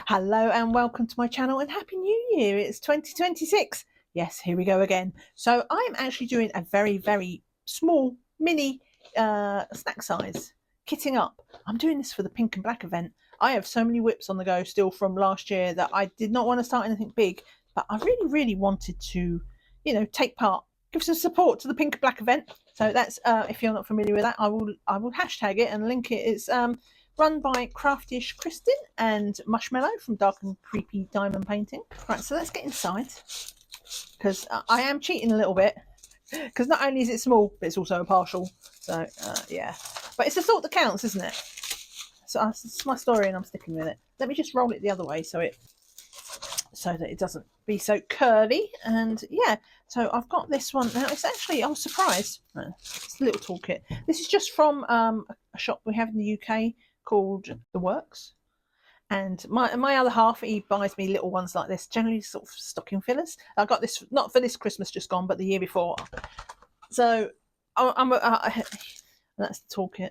Hello and welcome to my channel and Happy New Year. It's 2026. Yes, here we go again. So I'm actually doing a very small mini snack size kitting up. I'm doing this for the pink and black event. I have so many whips on the go still from last year that I did not want to start anything big, but I really wanted to, take part, give some support to the pink and black event. So that's if you're not familiar with that, I will hashtag it and link it. It's run by ishKristyn and Marshmallow from Dark and Creepy Diamond Painting. Right, so let's get inside, because I am cheating a little bit, because not only is it small, but it's also a partial. So yeah, but it's the thought that counts, isn't it? So it's my story and I'm sticking with it. Let me just roll it the other way so that it doesn't be so curly. And yeah, so I've got this one now. It's actually, I was surprised, it's a little toolkit. This is just from a shop we have in the UK called The Works, and my other half, he buys me little ones like this, generally sort of stocking fillers. I got this not for this Christmas just gone, but the year before. So that's the toolkit.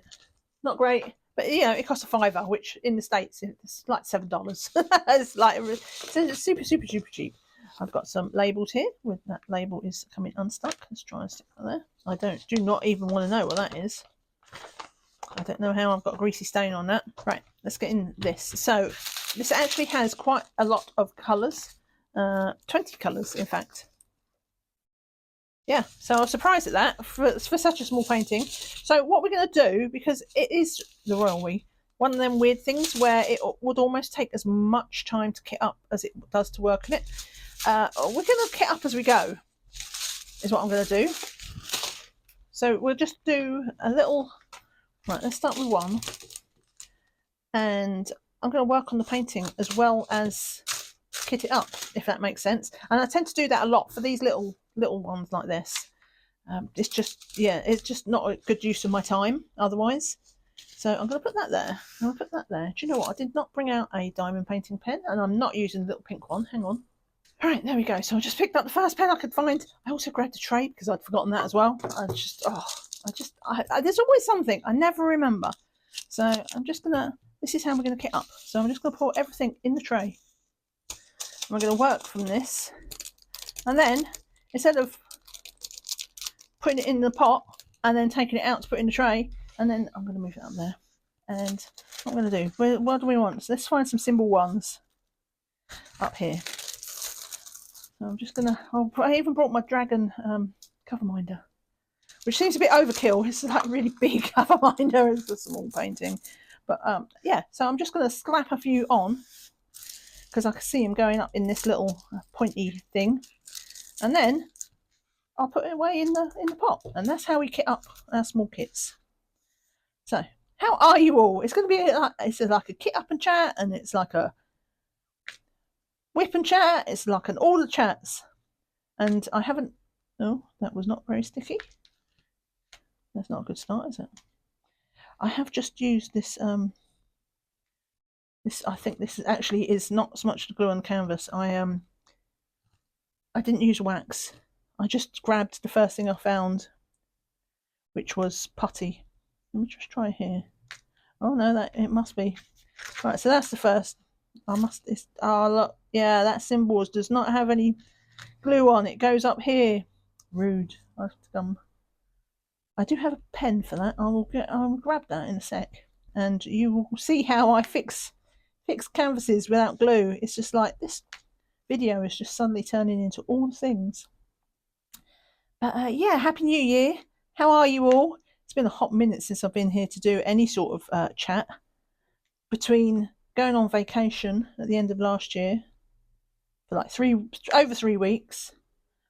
Not great, but it costs £5, which in the States it's like $7. It's like super cheap. I've got some labels here. With that label is coming unstuck. Let's try and stick that there. I do not even want to know what that is. I don't know how I've got a greasy stain on that. Right, let's get in this. So this actually has quite a lot of colours, 20 colours in fact. Yeah, so I was surprised at that for such a small painting. So what we're going to do, because it is the Royal We, one of them weird things where it would almost take as much time to kit up as it does to work on it. We're going to kit up as we go, is what I'm going to do. So we'll just do a little. Right, let's start with one, and I'm going to work on the painting as well as kit it up, if that makes sense. And I tend to do that a lot for these little ones like this. It's just not a good use of my time otherwise. So I'm going to put that there. I'm going to put that there. Do you know what? I did not bring out a diamond painting pen, and I'm not using the little pink one. Hang on. All right, there we go. So I just picked up the first pen I could find. I also grabbed a tray because I'd forgotten that as well. There's always something I never remember. So I'm just gonna, this is how we're gonna kit up. So I'm just gonna pour everything in the tray. And we're gonna work from this. And then instead of putting it in the pot and then taking it out to put in the tray, and then I'm gonna move it up there. And what I'm gonna do, what do we want? So let's find some symbol ones up here. So I'm just gonna, I even brought my dragon cover minder, which seems a bit overkill. It's like really big cover minder as a small painting. But yeah, so I'm just going to slap a few on because I can see them going up in this little pointy thing. And then I'll put it away in the pot. And that's how we kit up our small kits. So, how are you all? It's going to be it's like a kit up and chat, and it's like a whip and chat. It's like an all the chats. And I haven't, oh, that was not very sticky. That's not a good start, is it? I have just used this. I think this actually is not so much the glue on the canvas. I didn't use wax. I just grabbed the first thing I found, which was putty. Let me just try here. Oh no, it must be right. So that's the first. Look, yeah, that symbol does not have any glue on. It goes up here. Rude. I have to come. I do have a pen for that. I'll grab that in a sec, and you will see how I fix canvases without glue. It's just like this video is just suddenly turning into all the things. But yeah, Happy New Year. How are you all? It's been a hot minute since I've been here to do any sort of chat. Between going on vacation at the end of last year for like over 3 weeks,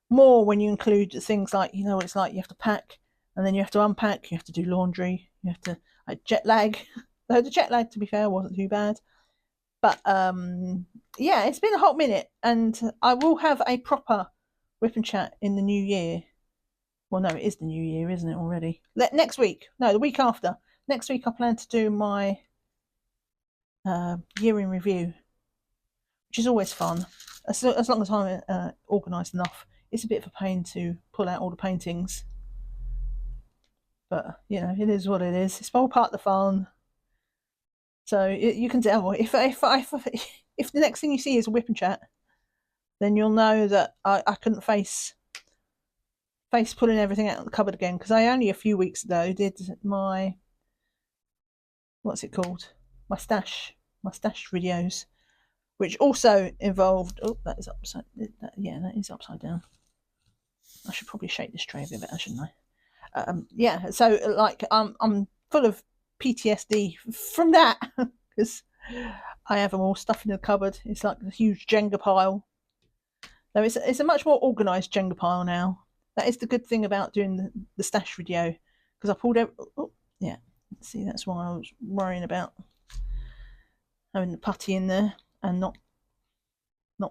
more when you include things like, you know what it's like, you have to pack. And then you have to unpack, you have to do laundry, you have to jet lag. Though the jet lag, to be fair, wasn't too bad. But yeah, it's been a hot minute, and I will have a proper whip and chat in the new year. Well, no, it is the new year, isn't it already? Next week, no, the week after. Next week I plan to do my year in review, which is always fun. As long as I'm organised enough. It's a bit of a pain to pull out all the paintings. But, it is what it is. It's all part of the fun. So you can tell if if the next thing you see is a whip and chat, then you'll know that I couldn't face pulling everything out of the cupboard again, because I only a few weeks ago did my, what's it called, my stash videos, which also involved, oh, that is upside, that is upside down. I should probably shake this tray a bit better, shouldn't I? Yeah, so like I'm full of PTSD from that, because I have them all stuffed in the cupboard. It's like a huge Jenga pile. Though it's a much more organised Jenga pile now. That is the good thing about doing the stash video, because I pulled out. Oh, yeah, see, that's why I was worrying about having the putty in there and not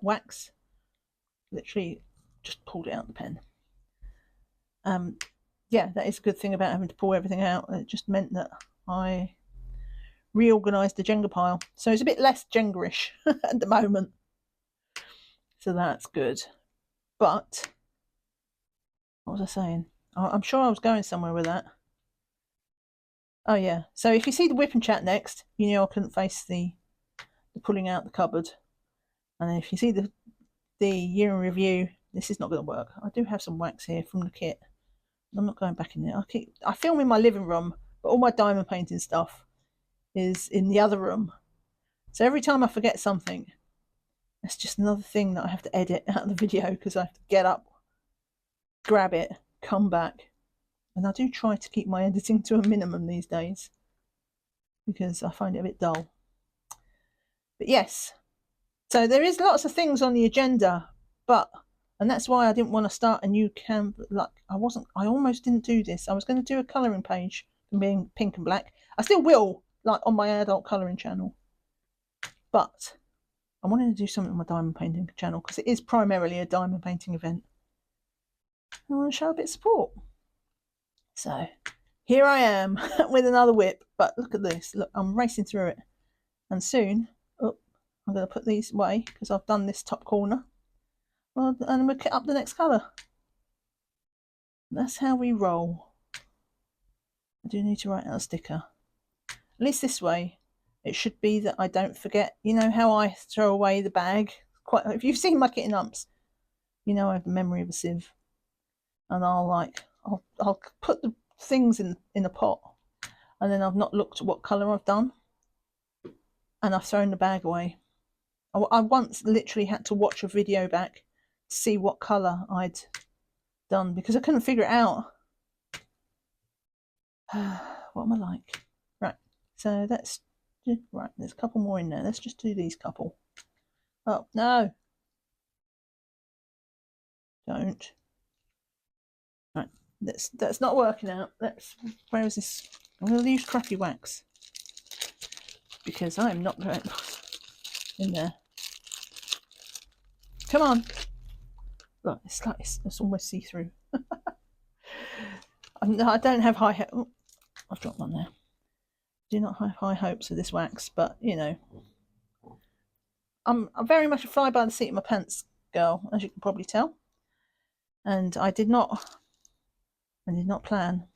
wax. Literally, just pulled it out of the pen. Yeah, that is a good thing about having to pull everything out. It just meant that I reorganised the Jenga pile, so it's a bit less Jenga-ish at the moment. So that's good. But what was I saying? I'm sure I was going somewhere with that. Oh yeah. So if you see the whip and chat next, you know I couldn't face the pulling out the cupboard. And then if you see the year in review, this is not going to work. I do have some wax here from the kit. I'm not going back in there. I film in my living room, but all my diamond painting stuff is in the other room. So every time I forget something, that's just another thing that I have to edit out of the video, because I have to get up, grab it, come back. And I do try to keep my editing to a minimum these days, because I find it a bit dull. But yes, so there is lots of things on the agenda, and that's why I didn't want to start a new canvas. Like I almost didn't do this. I was going to do a colouring page from being pink and black. I still will, like on my adult colouring channel. But I wanted to do something on my diamond painting channel, because it is primarily a diamond painting event. I want to show a bit of support. So here I am with another whip, but look at this. Look, I'm racing through it. And soon, I'm going to put these away, because I've done this top corner. Well, and we'll kit up the next colour. That's how we roll. I do need to write out a sticker. At least this way, it should be that I don't forget. You know how I throw away the bag? If you've seen my kit and umps, you know I have the memory of a sieve. And I'll put the things in a pot, and then I've not looked at what colour I've done, and I've thrown the bag away. I once literally had to watch a video back to see what colour I'd done, because I couldn't figure it out. What am I like? Right, so that's right. There's a couple more in there. Let's just do these couple. Oh no! Don't. Right, that's not working out. Where is this? I'm going to use crappy wax, because I'm not going in there. Come on! Look, it's almost see-through. I don't have high. Oh, I've dropped one there. Do not have high hopes of this wax, but you know, I'm very much a fly by the seat of my pants girl, as you can probably tell. And I did not plan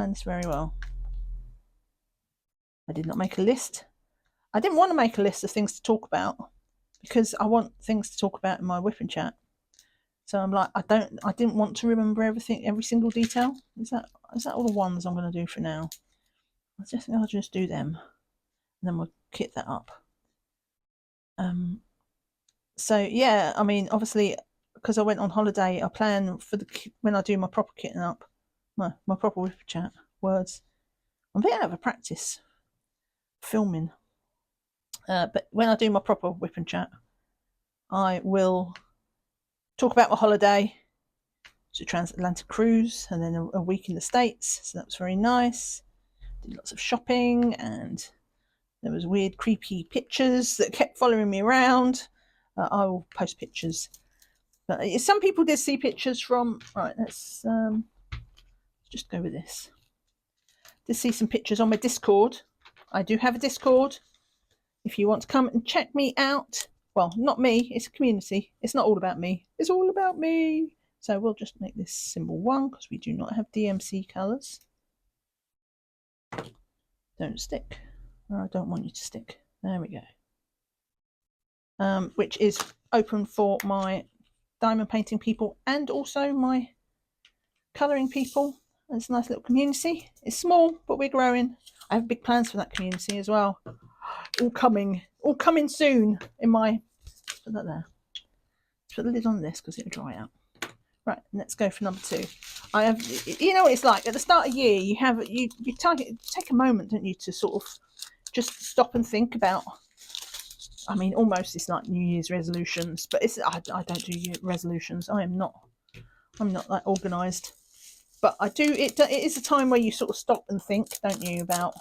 this very well. I did not make a list. I didn't want to make a list of things to talk about, because I want things to talk about in my whip and chat. So I'm like, I didn't want to remember everything, every single detail. Is that all the ones I'm going to do for now? I think I'll just do them, and then we'll kit that up. So yeah, I mean, obviously, because I went on holiday, I plan for when I do my proper kitting up, my proper whip chat words. I'm a bit out of practice filming, but when I do my proper whip and chat, I will talk about my holiday. It's a transatlantic cruise, and then a week in the States, so that was very nice. Did lots of shopping, and there was weird, creepy pictures that kept following me around. I will post pictures. But some people did see pictures from. Right, let's just go with this. Did see some pictures on my Discord. I do have a Discord. If you want to come and check me out. Well, not me. It's a community. It's not all about me. It's all about me. So we'll just make this symbol 1, because we do not have DMC colours. Don't stick. I don't want you to stick. There we go. which is open for my diamond painting people and also my colouring people. It's a nice little community. It's small, but we're growing. I have big plans for that community as well. All coming soon in my, put that there. Put the lid on this because it'll dry out. Right, let's go for number 2. I have, you know what it's like at the start of the year. You take a moment, don't you, to sort of just stop and think about. I mean, almost it's like New Year's resolutions, but I don't do resolutions. I'm not that organised. But I do. It is a time where you sort of stop and think, don't you, about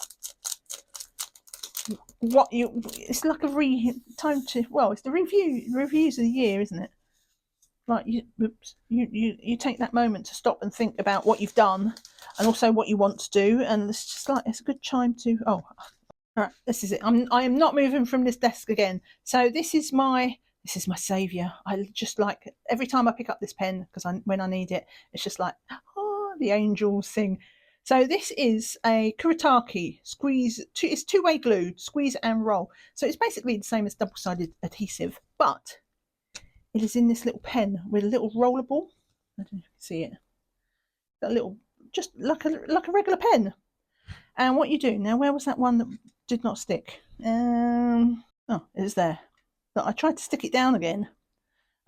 what you. It's like a time to. Well, it's the reviews of the year, isn't it? Like you take that moment to stop and think about what you've done, and also what you want to do, and it's just like it's a good time to. Oh, all right, this is it. I am not moving from this desk again. So this is my saviour. I just like every time I pick up this pen because when I need it, it's just like the angels sing. So this is a Kuretake squeeze. It's two-way glue, squeeze and roll. So it's basically the same as double-sided adhesive, but it is in this little pen with a little roller ball. I don't know if you can see it. A little, just like a regular pen. And what you do now? Where was that one that did not stick? Oh, it is there. But I tried to stick it down again.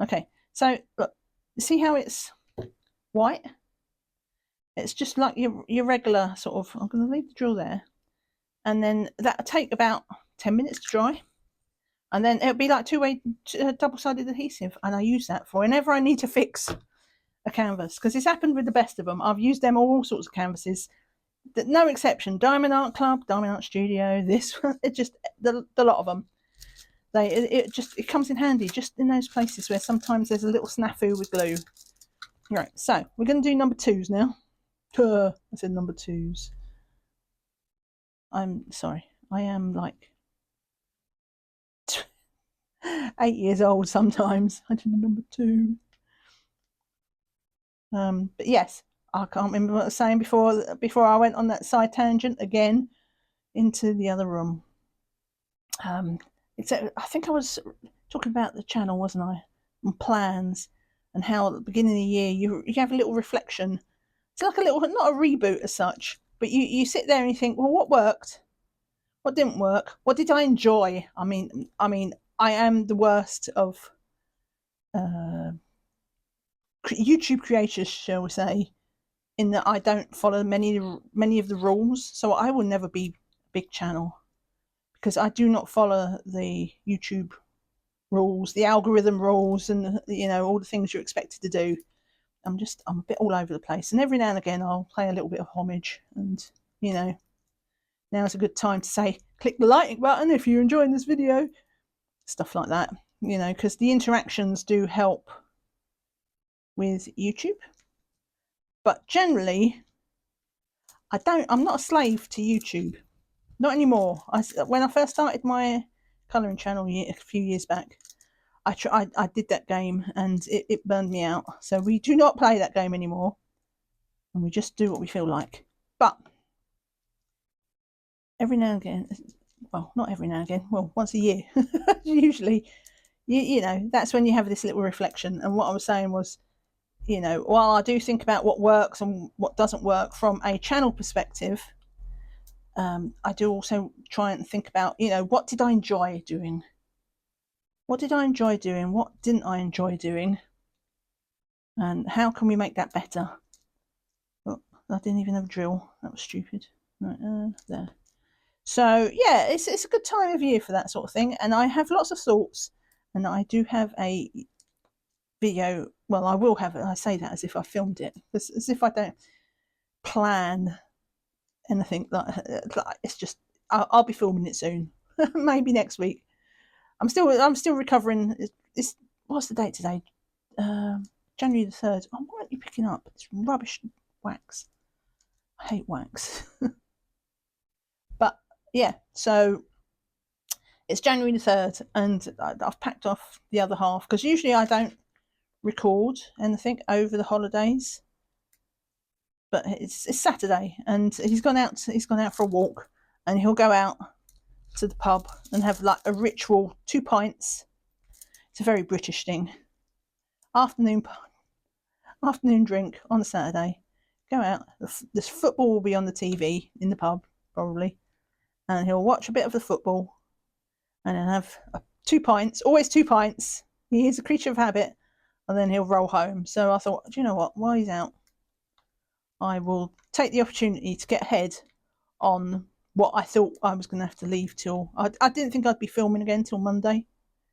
Okay, so look, see how it's white? It's just like your regular sort of. I'm going to leave the drill there, and then that'll take about 10 minutes to dry. And then it'll be like two-way double-sided adhesive, and I use that for whenever I need to fix a canvas, because it's happened with the best of them. I've used them on all sorts of canvases, no exception. Diamond Art Club, Diamond Art Studio, this one, it just the lot of them. It comes in handy just in those places where sometimes there's a little snafu with glue. Right, so we're going to do number 2s now. I said number 2s. I'm sorry. I am like 8 years old sometimes. I did number 2. But yes, I can't remember what I was saying before I went on that side tangent again into the other room. Except I think I was talking about the channel, wasn't I? And plans, and how at the beginning of the year you have a little reflection. It's like a little, not a reboot as such, but you sit there and you think, well, what worked? What didn't work? What did I enjoy? I mean, I am the worst of YouTube creators, shall we say, in that I don't follow many of the rules. So I will never be a big channel because I do not follow the YouTube rules, the algorithm rules, and all the things you're expected to do. I'm a bit all over the place, and every now and again I'll play a little bit of homage, and now's a good time to say click the like button if you're enjoying this video, stuff like that, because the interactions do help with YouTube. But generally I'm not a slave to YouTube, not anymore. When I first started my colouring channel a few years back, I did that game and it burned me out. So we do not play that game anymore, and we just do what we feel like. But every now and again, well, not every now and again, well, once a year, usually, that's when you have this little reflection. And what I was saying was, while I do think about what works and what doesn't work from a channel perspective, I do also try and think about, what did I enjoy doing? What did I enjoy doing? What didn't I enjoy doing? And how can we make that better? Oh, I didn't even have a drill. That was stupid. Right, there. So yeah, it's a good time of year for that sort of thing. And I have lots of thoughts, and I do have a video. Well, I will have it. I say that as if I filmed it, as if I don't plan anything. Like it's just I'll be filming it soon, maybe next week. I'm still recovering. It's what's the date today? January the 3rd. Oh, why aren't you picking up? It's rubbish wax. I hate wax. But yeah, so it's January the 3rd, and I've packed off the other half because usually I don't record anything over the holidays. But it's Saturday, and he's gone out for a walk, and he'll go out to the pub and have like a ritual 2 pints It's a very British thing. Afternoon drink on a Saturday. Go out. This football will be on the TV in the pub, probably. And he'll watch a bit of the football and then have 2 pints, always 2 pints. He is a creature of habit. And then he'll roll home. So I thought, do you know what? While he's out, I will take the opportunity to get ahead on what I thought I was going to have to leave till. I didn't think I'd be filming again till Monday,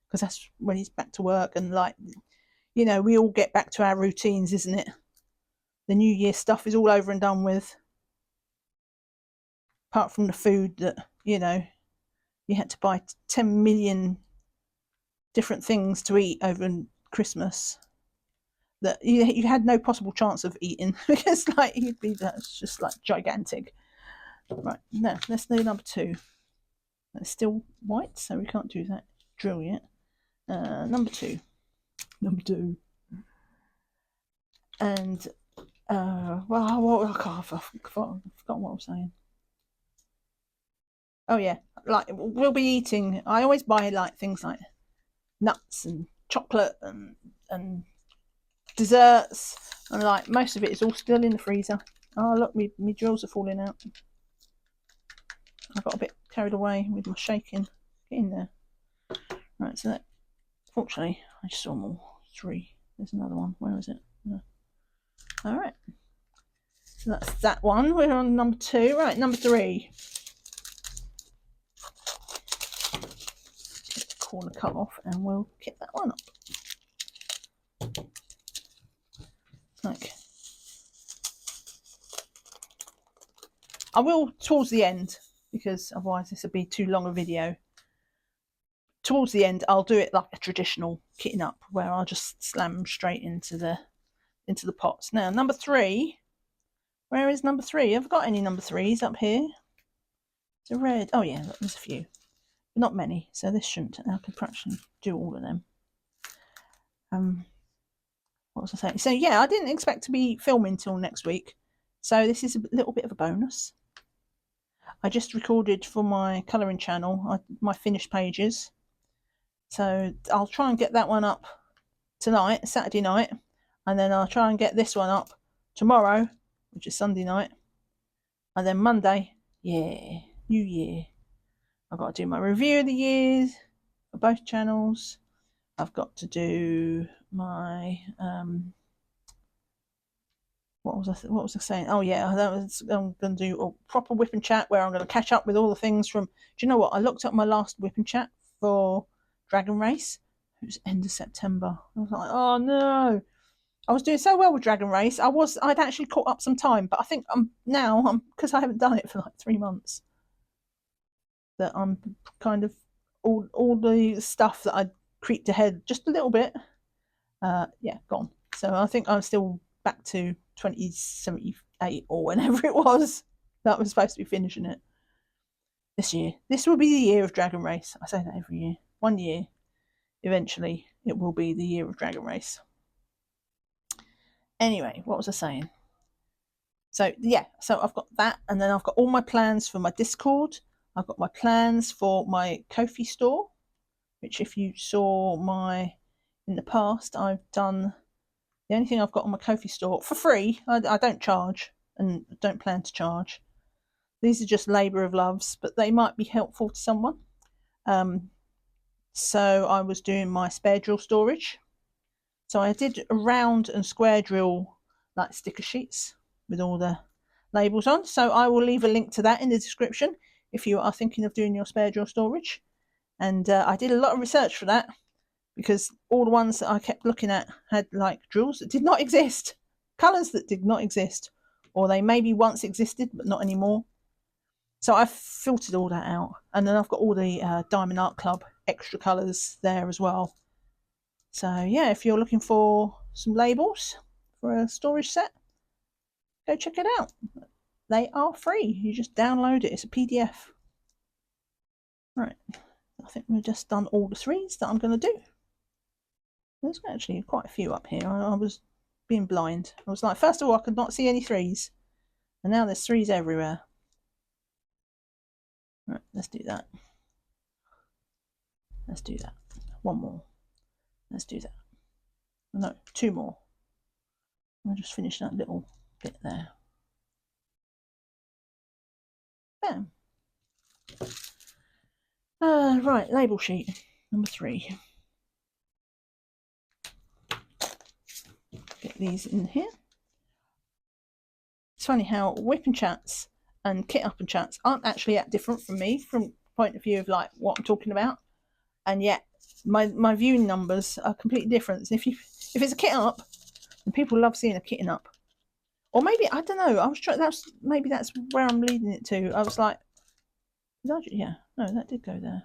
because that's when he's back to work. And like, you know, we all get back to our routines, isn't it? The New Year stuff is all over and done with. Apart from the food that, you know, you had to buy 10 million different things to eat over Christmas that you had no possible chance of eating, because like that's just like gigantic. Right, now let's do number 2. It's still white, so we can't do that drill yet. Number two, and well, I forgot what I was saying. Oh yeah, like we'll be eating. I always buy like things like nuts and chocolate and desserts, and like most of it is all still in the freezer. Oh look, my drills are falling out. I got a bit carried away with my shaking. Get in there. Right, so that, fortunately, I just saw them all. 3. There's another one. Where is it? No. All right. So that's that one. We're on number 2. Right, number 3. Get the corner cut off, and we'll get that one up. Like, I will towards the end, because otherwise this would be too long a video. Towards the end, I'll do it like a traditional kitting up, where I'll just slam them straight into the pots. Now, number 3. Where is number 3? Have I got any number 3s up here? It's a red. Oh yeah, there's a few, but not many. So this shouldn't. I can practically do all of them. What was I saying? So yeah, I didn't expect to be filming till next week. So this is a little bit of a bonus. I just recorded for my colouring channel my finished pages. So I'll try and get that one up tonight, Saturday night, and then I'll try and get this one up tomorrow, which is Sunday night, and then Monday, yeah, New Year, I've got to do my review of the years for both channels. I've got to do my what was I saying? Oh yeah, I'm going to do a proper whipping chat where I'm going to catch up with all the things from. Do you know what? I looked up my last whipping chat for Dragon Race. It was end of September. I was like, oh no. I was doing so well with Dragon Race. I'd actually caught up some time, but I think I'm because I haven't done it for like 3 months, that I'm kind of all the stuff that I creeped ahead just a little bit. Yeah, gone. So I think I'm still back to 2078 or whenever it was that was supposed to be finishing it this year. This will be the year of Dragon Race. I say that every year. 1 year, eventually, it will be the year of Dragon Race. Anyway, what was I saying? So yeah, so I've got that, and then I've got all my plans for my Discord. I've got my plans for my Ko-fi store, which if you saw in the past, I've done. The only thing I've got on my Ko-fi store for free, I don't charge and don't plan to charge. These are just labour of loves, but they might be helpful to someone. So I was doing my spare drill storage. So I did a round and square drill like sticker sheets with all the labels on. So I will leave a link to that in the description if you are thinking of doing your spare drill storage. And I did a lot of research for that, because all the ones that I kept looking at had like drills that did not exist, colours that did not exist, or they maybe once existed but not anymore. So I've filtered all that out, and then I've got all the Diamond Art Club extra colours there as well. So yeah, if you're looking for some labels for a storage set, go check it out. They are free. You just download it. It's a PDF. Right, I think we've just done all the 3s that I'm going to do. There's actually quite a few up here. I was being blind. I was like, first of all, I could not see any 3s, and now there's 3s everywhere. Right, let's do that. Let's do that. One more. Let's do that. No, 2 more. I'll just finish that little bit there. Bam. Right, label sheet number 3. Get these in here. It's funny how whip and chats and kit up and chats aren't actually that different from me from point of view of like what I'm talking about, and yet my viewing numbers are completely different. If it's a kit up, and people love seeing a kitten up, or maybe I don't know. I was trying. That's where I'm leading it to. I was like, yeah, no, that did go there.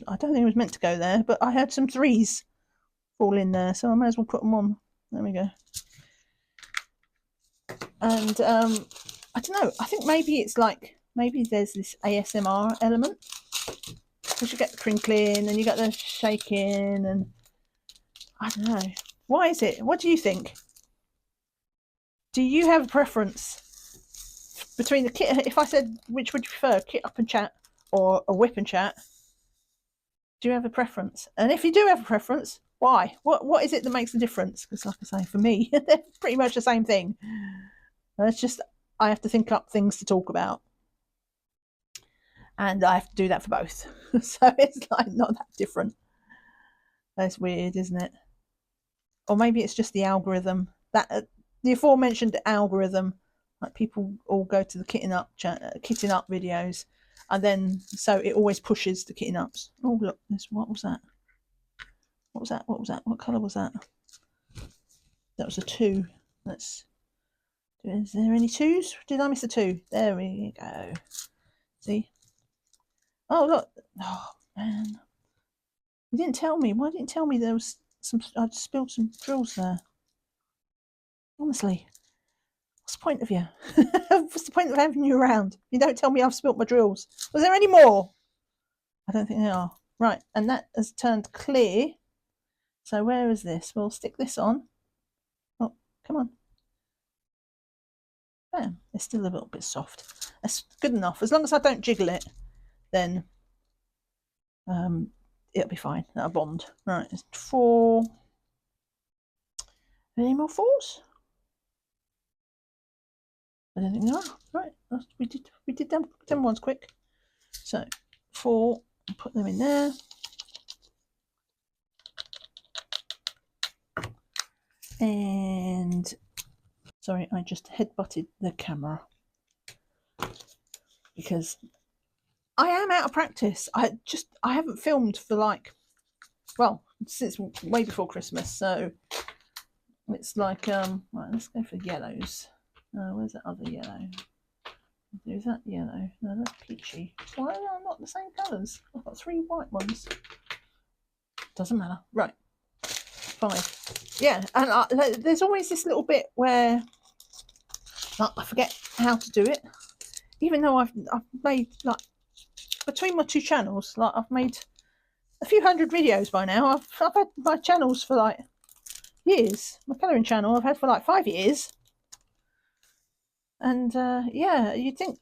I don't think it was meant to go there, but I had some 3s fall in there, so I may as well put them on. There we go. And I don't know. I think maybe it's like maybe there's this ASMR element because you get the crinkling and you get the shaking, and I don't know. Why is it? What do you think? Do you have a preference between the kit? If I said which would you prefer, kit up and chat or a whip and chat? Do you have a preference? And if you do have a preference, why? What is it that makes the difference? Because like I say, for me, they're pretty much the same thing. It's just I have to think up things to talk about, and I have to do that for both. So it's like not that different. That's weird, isn't it? Or maybe it's just the algorithm that the aforementioned algorithm. Like people all go to the kitten up videos, and then so it always pushes the kitten ups. Oh look, what was that? What was that? What was that? What colour was that? That was a 2. Let's. Is there any 2s? Did I miss a 2? There we go. See? Oh look! Oh man, you didn't tell me. Why didn't you tell me there was some? I'd spilled some drills there. Honestly, what's the point of you? What's the point of having you around? You don't tell me I've spilt my drills. Was there any more? I don't think there are. Right, and that has turned clear. So where is this? We'll stick this on. Oh, come on. Bam. It's still a little bit soft. That's good enough. As long as I don't jiggle it, then it'll be fine. That'll bond. Right, it's 4. Any more 4s? I don't think there are. Right, we did them ones quick. So 4, put them in there. And sorry, I just headbutted the camera because I am out of practice. I haven't filmed for since way before Christmas, so it's like right, let's go for yellows. Where's that other yellow? Is that yellow? No, that's peachy. Why are they not the same colours? I've got 3 white ones. Doesn't matter. Right. 5. Yeah, and there's always this little bit where I forget how to do it. Even though I've made between my 2 channels, I've made a few hundred videos by now. I've had my channels for years. My colouring channel I've had for 5 years. And yeah, you'd think,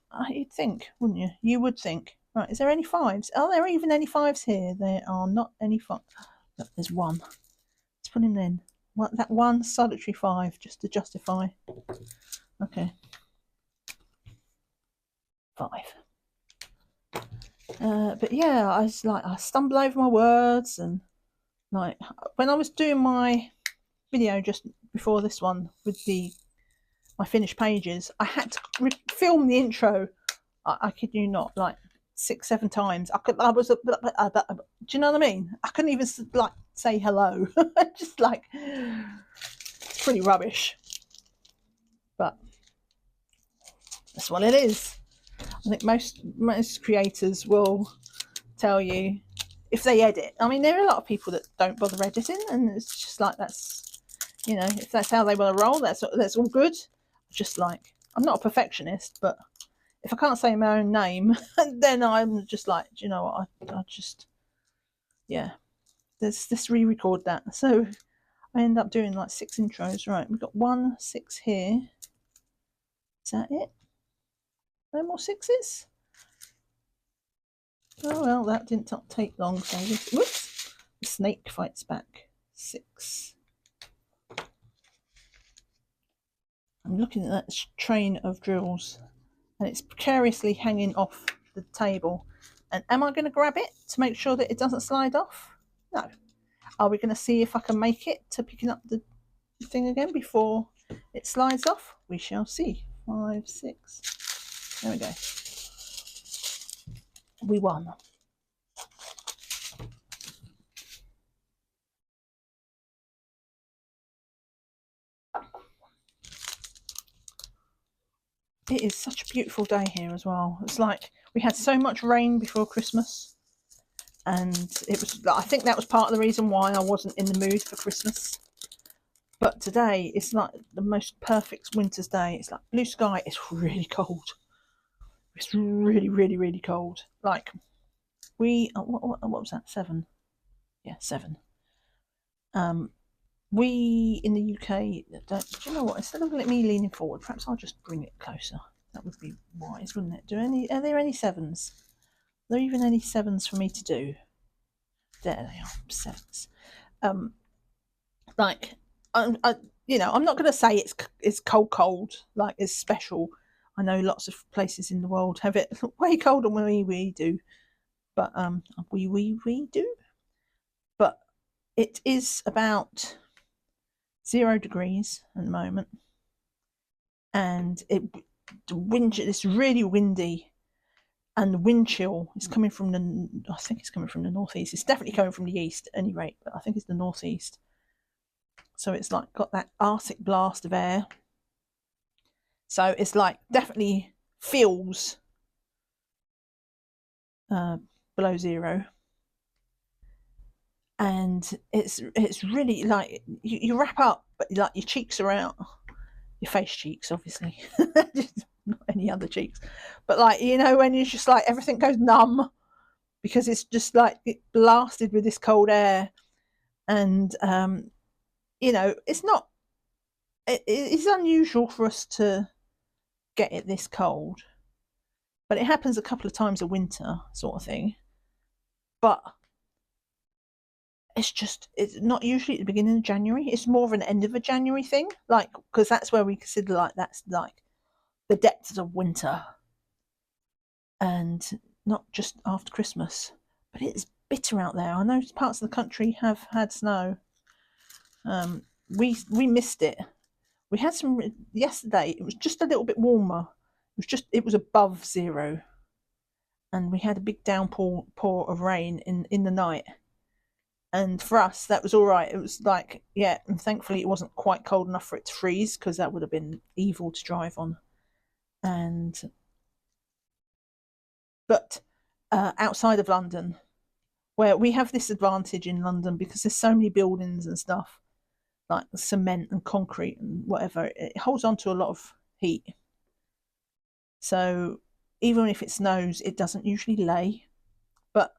wouldn't you? You would think. Right, is there any 5s? Are there even any 5s here? There are not any 5s. Look, there's 1. Let's put him in. That 1 solitary 5, just to justify. Okay. 5. But yeah, I stumble over my words, and when I was doing my video just before this one with my finished pages, I had to film the intro. I kid you not, 6-7 times. Do you know what I mean? I couldn't even say hello. Just it's pretty rubbish, but that's what it is. I think most creators will tell you if they edit. I mean, there are a lot of people that don't bother editing, and it's just that's, if that's how they want to roll, that's all good. Just I'm not a perfectionist, but if I can't say my own name, then I'm just do you know what? I just, yeah. Let's re-record that. So I end up doing 6 intros. Right, we've got 1 6 here. Is that it? No more 6s? Oh well, that didn't take long. So whoops, the snake fights back. 6. I'm looking at that train of drills, and it's precariously hanging off the table. And am I going to grab it to make sure that it doesn't slide off? No. Are we going to see if I can make it to picking up the thing again before it slides off? We shall see. 5, 6. There we go. We won. It is such a beautiful day here as well. It's like we had so much rain before Christmas, and it was, I think that was part of the reason why I wasn't in the mood for Christmas. But today it's like the most perfect winter's day. It's like blue sky. It's really cold. It's really, really, really cold. Like what was that? 7. Yeah, 7. We in the UK, do you know what? Instead of me leaning forward, perhaps I'll just bring it closer. That would be wise, wouldn't it? Are there any 7s? Are there even any 7s for me to do? There they are, 7s. Like, I'm not going to say it's cold. Like, it's special. I know lots of places in the world have it way colder than we do, but we do. But it is about 0 degrees at the moment, and it's really windy, and the wind chill is coming from I think it's coming from the northeast. It's definitely coming from the east at any rate, but I think it's the northeast. So it's like got that Arctic blast of air. So it's like definitely feels below 0. And it's really like you wrap up, but like your cheeks are out, your face cheeks, obviously, not any other cheeks, but like when you're just like everything goes numb because it's just like it blasted with this cold air, and it's not. It's unusual for us to get it this cold, but it happens a couple of times a winter, sort of thing. But it's not usually at the beginning of January. It's more of an end of a January thing, like, because that's where we consider like that's like the depths of winter, and not just after Christmas. But it's bitter out there. I know parts of the country have had snow. We missed it. We had some yesterday. It was just a little bit warmer. It was above 0, and we had a big downpour of rain in the night. And for us, that was all right. It was like, yeah, and thankfully it wasn't quite cold enough for it to freeze, because that would have been evil to drive on. But outside of London, where we have this advantage in London because there's so many buildings and stuff, like cement and concrete and whatever, it holds on to a lot of heat. So even if it snows, it doesn't usually lay. But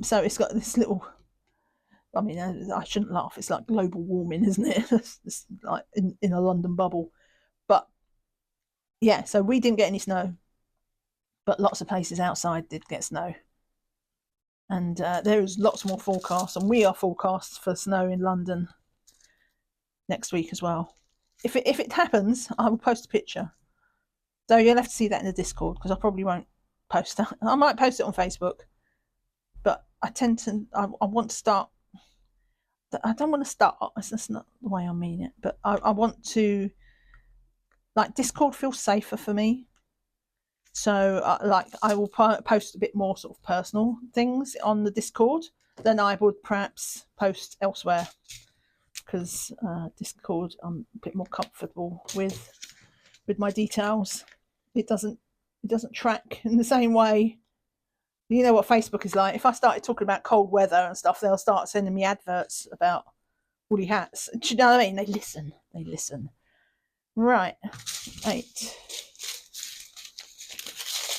so it's got this little, I mean, I shouldn't laugh. It's like global warming, isn't it? It's like in a London bubble. But yeah, so we didn't get any snow, but lots of places outside did get snow. And there's lots more forecasts, and we are forecast for snow in London next week as well. If it happens, I will post a picture. So you'll have to see that in the Discord, because I probably won't post that. I might post it on Facebook, but I want to start. I don't want to start. That's not the way I mean it, but I want to. Like, Discord feels safer for me. So like I will post a bit more sort of personal things on the Discord than I would perhaps post elsewhere, because Discord I'm a bit more comfortable with my details. It doesn't track in the same way. You know what Facebook is like. If I started talking about cold weather and stuff, they'll start sending me adverts about woolly hats. Do you know what I mean? They listen. Right, 8.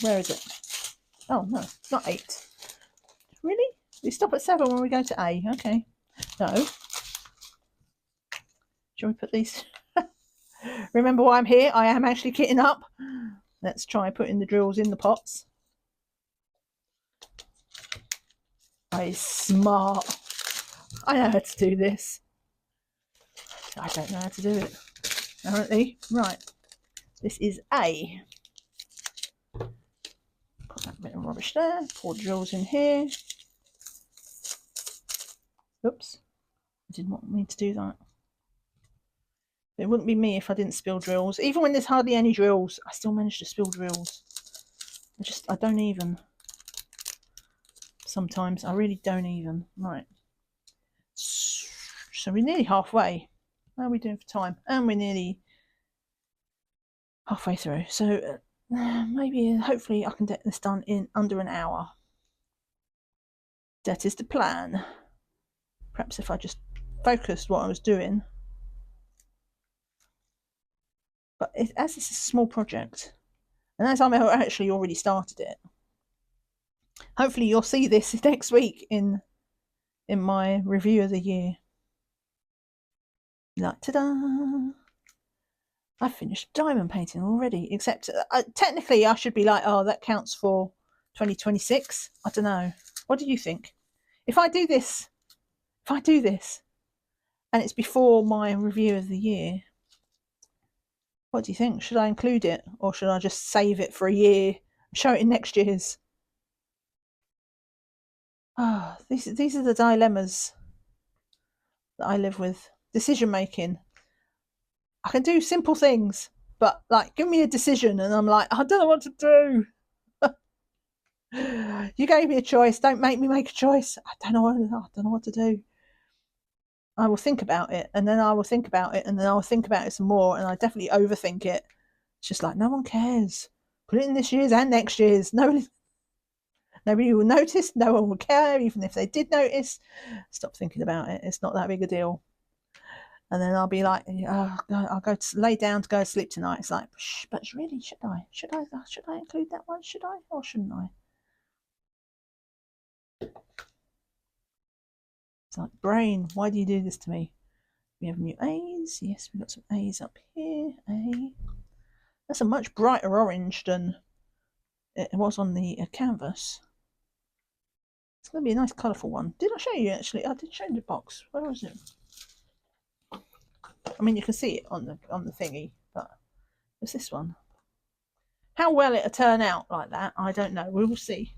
Where is it? Oh no, it's not 8. Really? We stop at 7 when we go to A. Okay. No. Shall we put these? Remember why I'm here? I am actually kitting up. Let's try putting the drills in the pots. I'm smart. I know how to do this. I don't know how to do it, apparently. Right. This is A. Put that bit of rubbish there. Pour drills in here. Oops. I didn't want me to do that. It wouldn't be me if I didn't spill drills. Even when there's hardly any drills, I still manage to spill drills. I don't even. Sometimes I really don't even. Right. So we're nearly halfway. How are we doing for time? And we're nearly halfway through. So maybe, hopefully, I can get this done in under an hour. That is the plan. Perhaps if I just focused what I was doing. But as it's a small project, and as I've actually already started it, hopefully you'll see this next week in my review of the year. Like, ta-da! I finished diamond painting already, except technically I should be like, oh, that counts for 2026. I don't know. What do you think? If I do this, and it's before my review of the year, what do you think? Should I include it, or should I just save it for a year, show it in next year's? These are the dilemmas that I live with. Decision making. I can do simple things, but like, give me a decision, and I'm like, I don't know what to do. You gave me a choice. Don't make me make a choice. I don't know what to do. I will think about it, and then I will think about it, and then I'll think about it some more, and I definitely overthink it. It's just like, no one cares. Put it in this year's and next year's. Nobody will notice. No one will care, even if they did notice. Stop thinking about it. It's not that big a deal. And then I'll be like, I'll go to lay down to go to sleep tonight. It's like, but really, should I include that one? Should I or shouldn't I? It's like, brain, why do you do this to me? We have new A's. Yes, we've got some A's up here. A. That's a much brighter orange than it was on the canvas. It's going to be a nice colourful one. Did I show you, actually? I did show you the box. Where was it? I mean, you can see it on the thingy, but it's this one. How well it'll turn out like that, I don't know. We will see.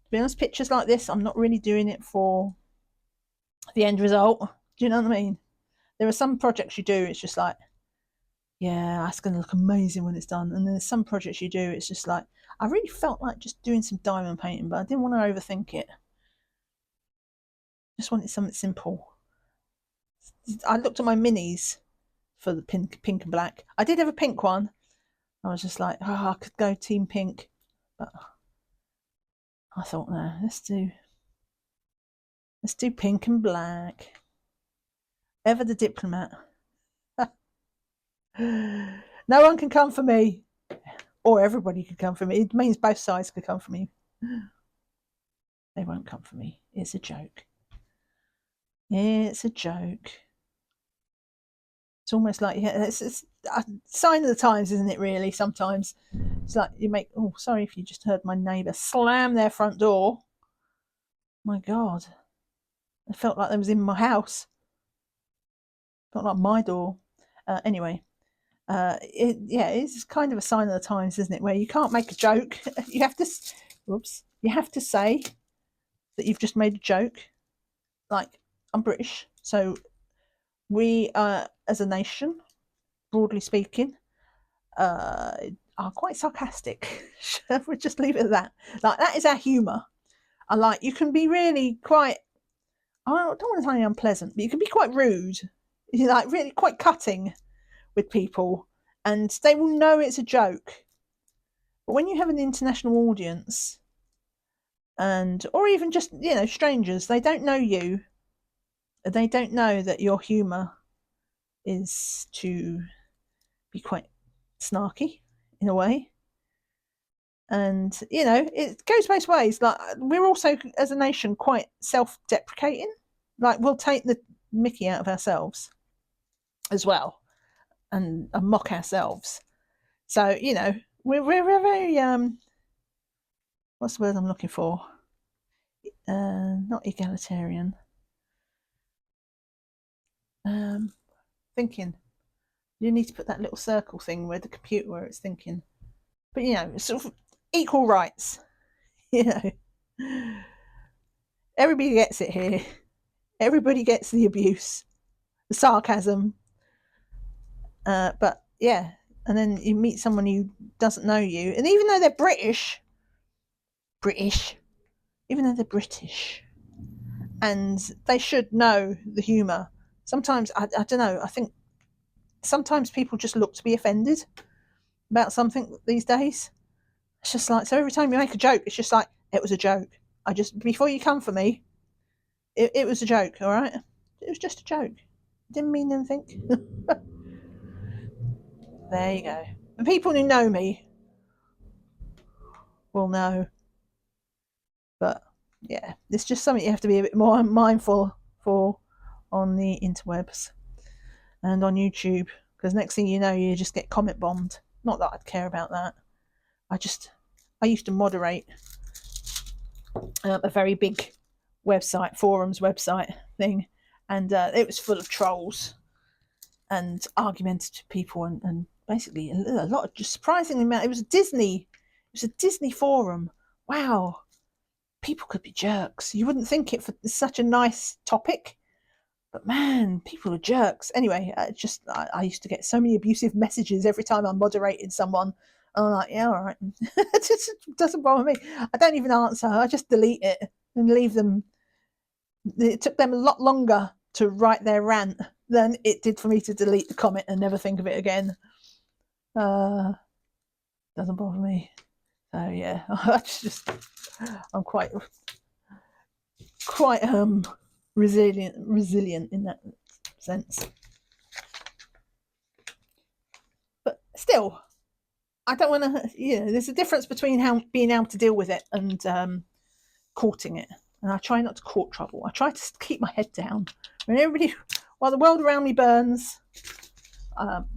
To be honest, pictures like this, I'm not really doing it for the end result. Do you know what I mean? There are some projects you do, it's just like, yeah, that's going to look amazing when it's done. And then there's some projects you do, it's just like, I really felt like just doing some diamond painting, but I didn't want to overthink it. Just wanted something simple. I looked at my minis for the pink and black. I did have a pink one. I was just like, I could go team pink, but I thought, no, let's do pink and black. Ever the diplomat. No one can come for me, or everybody could come for me. It means both sides could come for me. They won't come for me. It's a joke. It's a joke. It's almost like, yeah, it's a sign of the times, isn't it, really? Sometimes it's like you make, oh, sorry if you just heard my neighbour slam their front door. My God. It felt like they was in my house. Felt like my door. Anyway, it's kind of a sign of the times, isn't it? Where you can't make a joke. You have to say that you've just made a joke. Like, I'm British, so we, as a nation, broadly speaking, are quite sarcastic. We'll just leave it at that. Like, that is our humour. And like, you can be really quite, I don't want to say unpleasant, but you can be quite rude. You're like really quite cutting with people, and they will know it's a joke. But when you have an international audience, or even just, strangers, they don't know you. They don't know that your humour is to be quite snarky in a way. And, it goes both ways. Like, we're also, as a nation, quite self-deprecating. Like, we'll take the mickey out of ourselves as well and mock ourselves. So, we're very, what's the word I'm looking for? not egalitarian. Thinking. You need to put that little circle thing where the computer where it's thinking. But you know, sort of equal rights. You know, everybody gets it here. Everybody gets the abuse, the sarcasm. But yeah, and then you meet someone who doesn't know you, and even though they're British, even though they're British, and they should know the humour. Sometimes I don't know. I think sometimes people just look to be offended about something these days. It's just like, so every time you make a joke, it's just like, it was a joke. I just, before you come for me, it was a joke, all right? It was just a joke. Didn't mean anything. There you go. And people who know me will know. But yeah, it's just something you have to be a bit more mindful for on the interwebs and on YouTube, because next thing you know, you just get comment bombed. Not that I'd care about that. I used to moderate a very big forums website thing, and it was full of trolls and argumentative people, and basically a lot of just surprisingly amount. It was a Disney forum. Wow, people could be jerks. You wouldn't think it for such a nice topic, but man, people are jerks. Anyway, I used to get so many abusive messages every time I moderated someone. I'm like, yeah, all right. It just doesn't bother me. I don't even answer. I just delete it and leave them. It took them a lot longer to write their rant than it did for me to delete the comment and never think of it again. Doesn't bother me. So yeah, I'm quite resilient in that sense. But still, I don't want to. There's a difference between being able to deal with it and courting it. And I try not to court trouble. I try to keep my head down. While the world around me burns.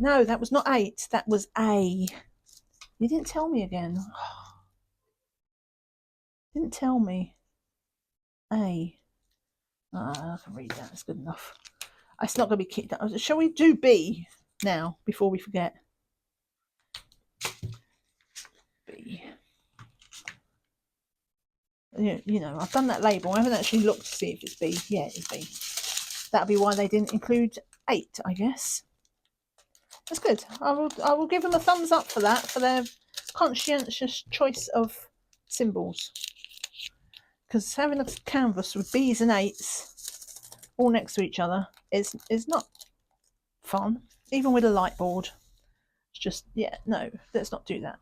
No, that was not 8. That was A. You didn't tell me again. Didn't tell me. A. I can read that. That's good enough. It's not going to be kicked out. Shall we do B now before we forget? B. I've done that label. I haven't actually looked to see if it's B. Yeah, it's B. That'll be why they didn't include 8, I guess. That's good. I will give them a thumbs up for that, for their conscientious choice of symbols. Because having a canvas with B's and 8s all next to each other is not fun, even with a light board. It's just, yeah, no, let's not do that.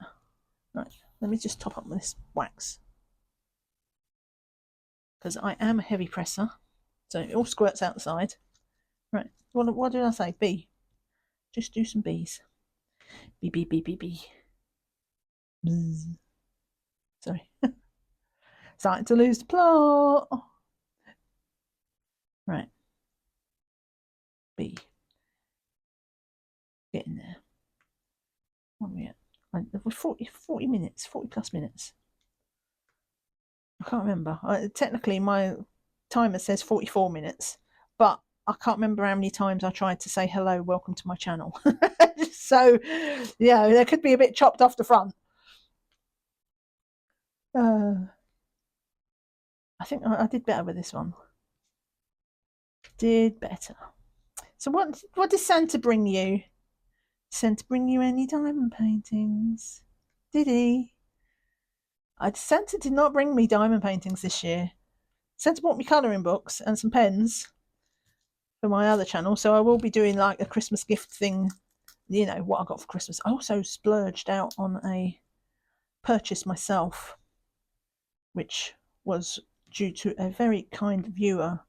Right, let me just top up with this wax. Because I am a heavy presser, so it all squirts outside. Right, what did I say? B. Just do some B's. B, B, B, B, B. Bzz. Sorry. Starting to lose the plot. Right. B. Getting there. What are we at? 40 minutes, 40 plus minutes. I can't remember. Technically, my timer says 44 minutes, but I can't remember how many times I tried to say hello, welcome to my channel. So, yeah, there could be a bit chopped off the front. I think I did better with this one. Did better. So what did Santa bring you? Santa bring you any diamond paintings? Did he? Santa did not bring me diamond paintings this year. Santa bought me colouring books and some pens for my other channel, so I will be doing like a Christmas gift thing, what I got for Christmas. I also splurged out on a purchase myself, which was due to a very kind viewer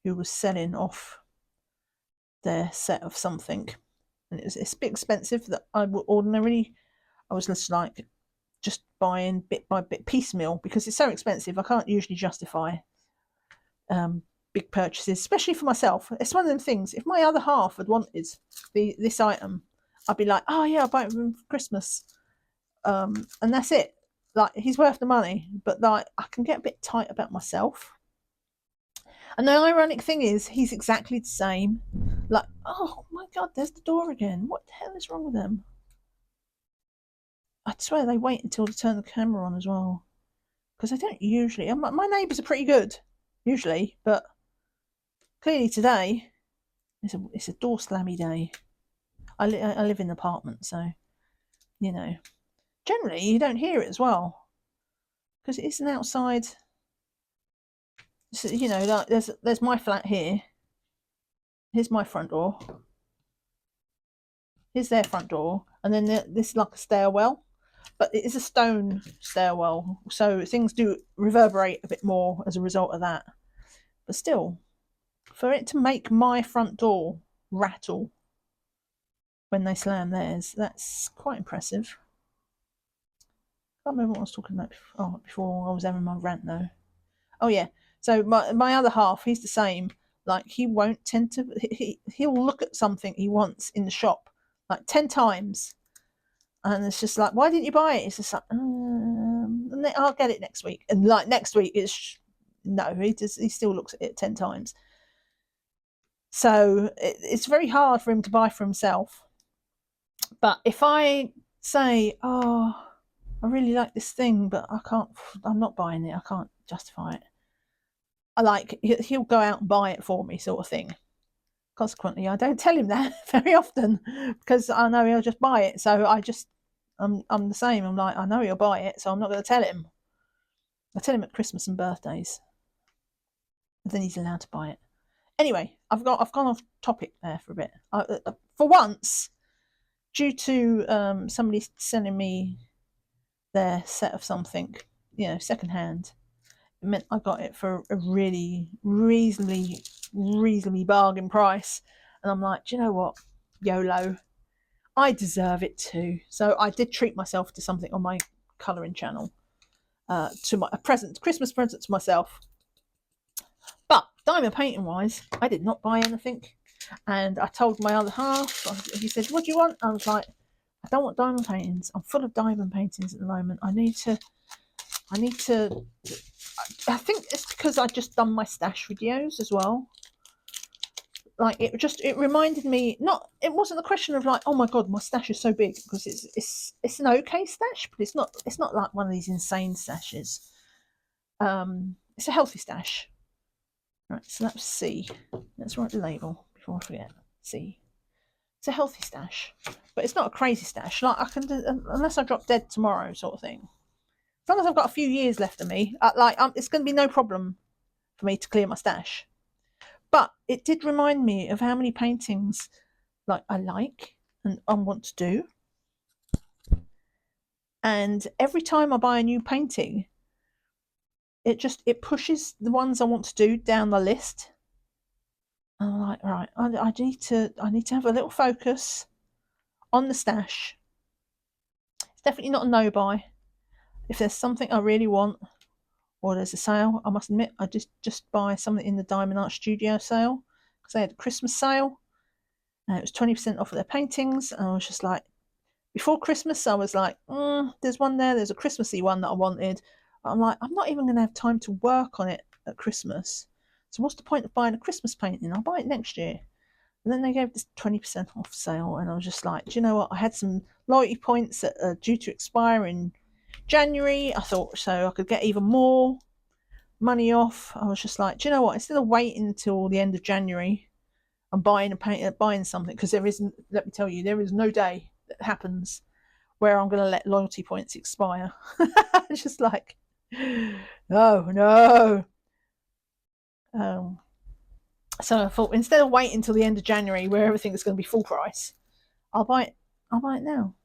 who was selling off their set of something, and it's a bit expensive that I would ordinarily. I was just buying bit by bit piecemeal because it's so expensive. I can't usually justify big purchases, especially for myself. It's one of them things. If my other half had wanted this item, I'd be like, oh yeah, I'll buy it for Christmas, and that's it. like, he's worth the money, but like, I can get a bit tight about myself. And the ironic thing is, he's exactly the same. Like, oh my god, there's the door again. What the hell is wrong with them? I swear they wait until to turn the camera on as well, because I don't usually. My neighbours are pretty good usually, but clearly today it's a door slammy day. I live in an apartment, so you know. Generally, you don't hear it as well because it isn't outside. So, you know, like there's my flat here. Here's my front door. Here's their front door, and then this is like a stairwell, but it is a stone stairwell, so things do reverberate a bit more as a result of that. But still, for it to make my front door rattle when they slam theirs, that's quite impressive. I can't remember what I was talking about before I was having my rant though. Oh yeah, so my other half, he's the same. Like, he won't tend to. He'll look at something he wants in the shop like 10 times, and it's just like, why didn't you buy it? It's just like, I'll get it next week. And like next week, it's no. He still looks at it 10 times. So it's very hard for him to buy for himself. But if I say, oh, I really like this thing, but I'm not buying it. I can't justify it. He'll go out and buy it for me, sort of thing. Consequently, I don't tell him that very often because I know he'll just buy it. So I'm the same. I'm like, I know he'll buy it, so I'm not going to tell him. I tell him at Christmas and birthdays. But then he's allowed to buy it. Anyway, I've gone off topic there for a bit. For once, due to somebody sending me their set of something, secondhand, it meant I got it for a really reasonably bargain price. And I'm like, do you know what? YOLO. I deserve it too. So I did treat myself to something on my colouring channel. A Christmas present to myself. But diamond painting wise, I did not buy anything. And I told my other half, he said, what do you want? I was like, I don't want diamond paintings. I'm full of diamond paintings at the moment. I think it's because I just done my stash videos as well. Like, it reminded me, it wasn't a question of like, oh my god, my stash is so big, because it's an okay stash, but it's not like one of these insane stashes. It's a healthy stash. Right, so that's C. Let's write the label before I forget. C. It's a healthy stash, but it's not a crazy stash. Like, I can do, unless I drop dead tomorrow, sort of thing. As long as I've got a few years left of me, it's going to be no problem for me to clear my stash. But it did remind me of how many paintings I like and I want to do. And every time I buy a new painting, it pushes the ones I want to do down the list. And I'm like, right, I need to have a little focus on the stash. It's definitely not a no buy. If there's something I really want, or there's a sale, I must admit, I just buy something in the Diamond Art Studio sale, because they had a Christmas sale, and it was 20% off of their paintings. And I was just like, before Christmas, I was like, there's one there's a Christmassy one that I wanted. I'm like, I'm not even going to have time to work on it at Christmas. So what's the point of buying a Christmas painting? I'll buy it next year. And then they gave this 20% off sale, and I was just like, do you know what? I had some loyalty points that are due to expire in January. I thought so I could get even more money off. I was just like, do you know what? Instead of waiting until the end of January and buying something, because let me tell you, there is no day that happens where I'm going to let loyalty points expire. It's just like, no. So I thought, instead of waiting until the end of January where everything is going to be full price, I'll buy it now.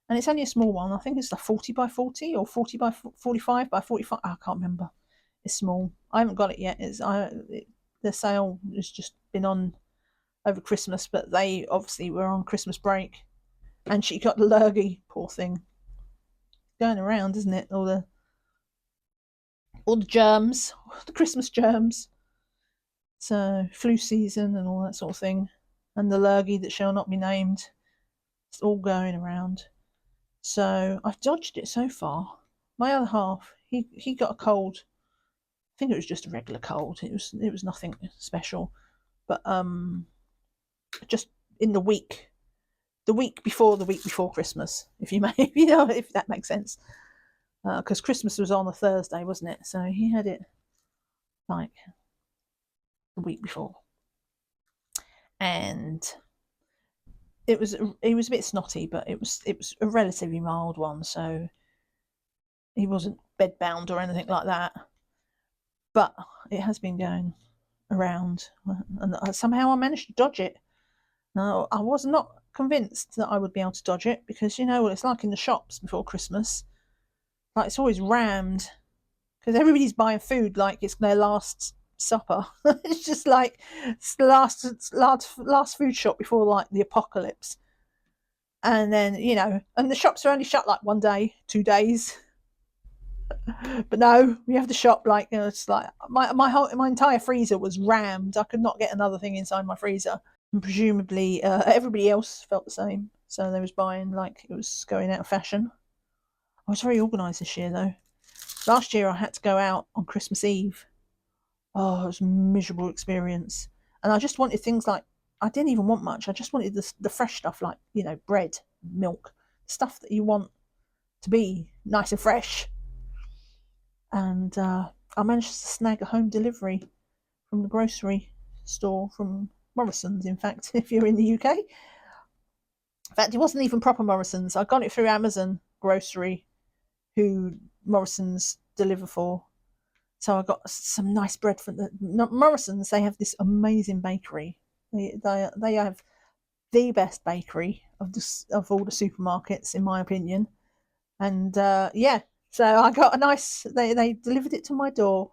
And it's only a small one. I think it's like 40 by 40 or 40 by 45 by 45. I can't remember. It's small. I haven't got it yet. The sale has just been on over Christmas, but they obviously were on Christmas break, and she got the lurgy, poor thing. Going around, isn't it? All the germs, the Christmas germs. So flu season and all that sort of thing, and the lurgy that shall not be named. It's all going around. So I've dodged it so far. my other half, he got a cold. I think it was just a regular cold. It was nothing special, but just in the week before Christmas, if you may, if that makes sense, because Christmas was on a Thursday, wasn't it? So he had it like the week before, and it was a bit snotty, but it was a relatively mild one, so he wasn't bedbound or anything like that. But it has been going around, and somehow I managed to dodge it. Now, I was not convinced that I would be able to dodge it, because you know what it's like in the shops before Christmas. Like, it's always rammed, because everybody's buying food like it's their last supper. It's just like it's the last food shop before like the apocalypse. And then, and the shops are only shut like 1 day, 2 days. But no, we have to shop like, it's like my entire freezer was rammed. I could not get another thing inside my freezer. And presumably everybody else felt the same, so they was buying like it was going out of fashion. I was very organised this year though. Last year I had to go out on Christmas Eve. Oh, it was a miserable experience. And I just wanted things like, I didn't even want much. I just wanted the fresh stuff, like, bread, milk, stuff that you want to be nice and fresh. And I managed to snag a home delivery from the grocery store, from Morrison's, in fact, if you're in the UK. In fact, it wasn't even proper Morrison's. I got it through Amazon Grocery, who Morrison's deliver for. So I got some nice bread from the Morrison's. They have this amazing bakery. They have the best bakery of all the supermarkets, in my opinion. And yeah, so I got a nice. They delivered it to my door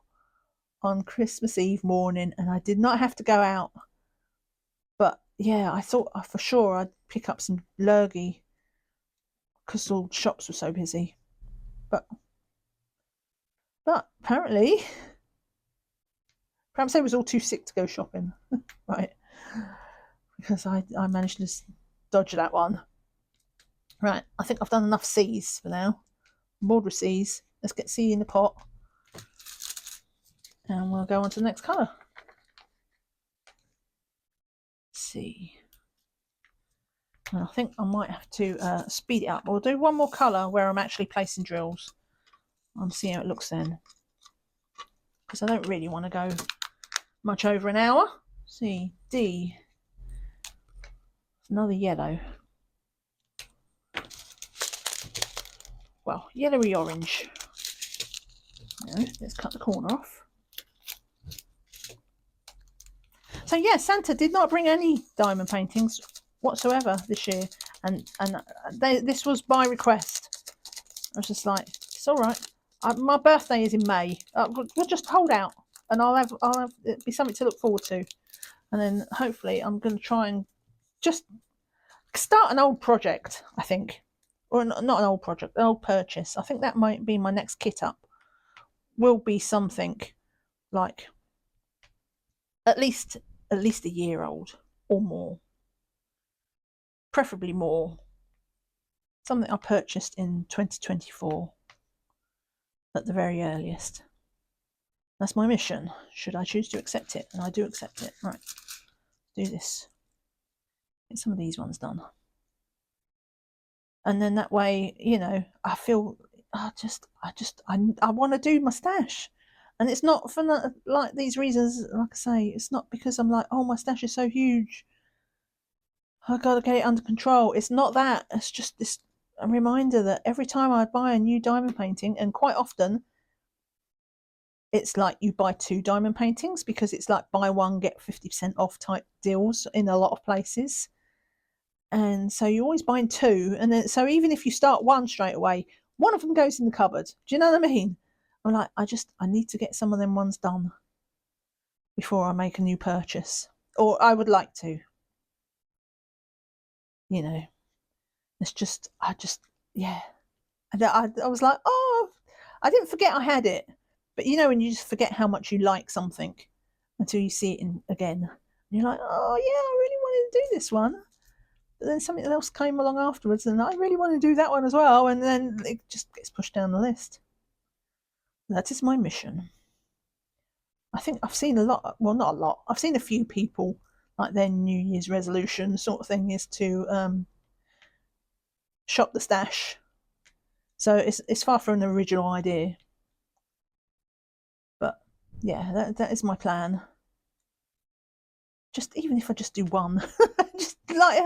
on Christmas Eve morning, and I did not have to go out. But yeah, I thought for sure I'd pick up some lurgy because all the shops were so busy. But apparently, perhaps I was all too sick to go shopping, right? Because I managed to dodge that one. Right, I think I've done enough C's for now. I'm bored with C's. Let's get C in the pot. And we'll go on to the next colour. C. And I think I might have to speed it up. We'll do one more colour where I'm actually placing drills. I'll see how it looks then. Because I don't really want to go much over an hour. C, D. Another yellow. Well, yellowy orange. Let's cut the corner off. So yeah, Santa did not bring any diamond paintings whatsoever this year, and this was by request. I was just like, it's all right. My birthday is in May. We'll just hold out, and I'll have it be something to look forward to, and then hopefully I'm going to try and just start an old project. I think, or not an old project, an old purchase. I think that might be my next kit up. Will be something like at least a year old or more, preferably more. Something I purchased in 2024 at the very earliest. That's my mission, should I choose to accept it, and I do accept it. Right, do this. Get some of these ones done, and then that way, I feel I want to do my stash. And it's not for like these reasons, like I say, it's not because I'm like, oh, my stash is so huge, I gotta get it under control. It's not that. It's just a reminder that every time I buy a new diamond painting, and quite often it's like you buy 2 diamond paintings, because it's like buy one get 50% off type deals in a lot of places. And so you're always buying 2, and then so even if you start one straight away, one of them goes in the cupboard. Do you know what I mean? I'm like, I need to get some of them ones done before I make a new purchase, or I would like to. It's just, yeah. And I was like, oh, I didn't forget I had it, but when you just forget how much you like something until you see it again, and you're like, oh yeah, I really wanted to do this one, but then something else came along afterwards, and I really want to do that one as well, and then it just gets pushed down the list. That is my mission. I think I've seen a lot, well, not a lot, I've seen a few people, like their New Year's resolution sort of thing is to shop the stash. So it's far from an original idea. But yeah, that is my plan. Just even if I just do one, just like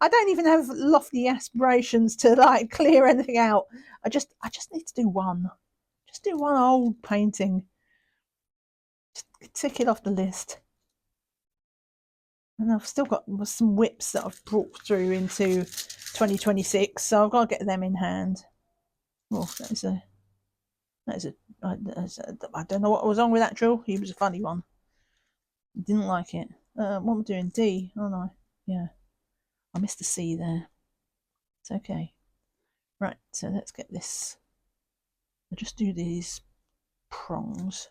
I don't even have lofty aspirations to like clear anything out. I just need to do one. Just do one old painting. Just tick it off the list. And I've still got some whips that I've brought through into 2026, so I've got to get them in hand. Oh, I don't know what was wrong with that drill. He was a funny one. Didn't like it. What am I doing? D. Oh no. Yeah. I missed a C there. It's okay. Right, so let's get this. I'll just do these prongs.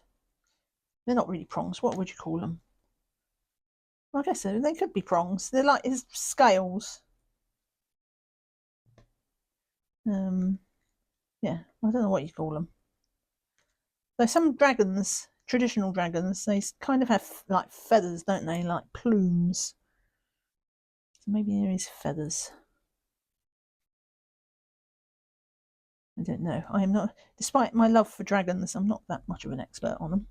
They're not really prongs. What would you call them? I guess so. They could be prongs. They're like scales. Yeah, I don't know what you call them. Though some dragons, traditional dragons, they kind of have like feathers, don't they? Like plumes. So maybe there is feathers. I don't know. I am not, despite my love for dragons, I'm not that much of an expert on them.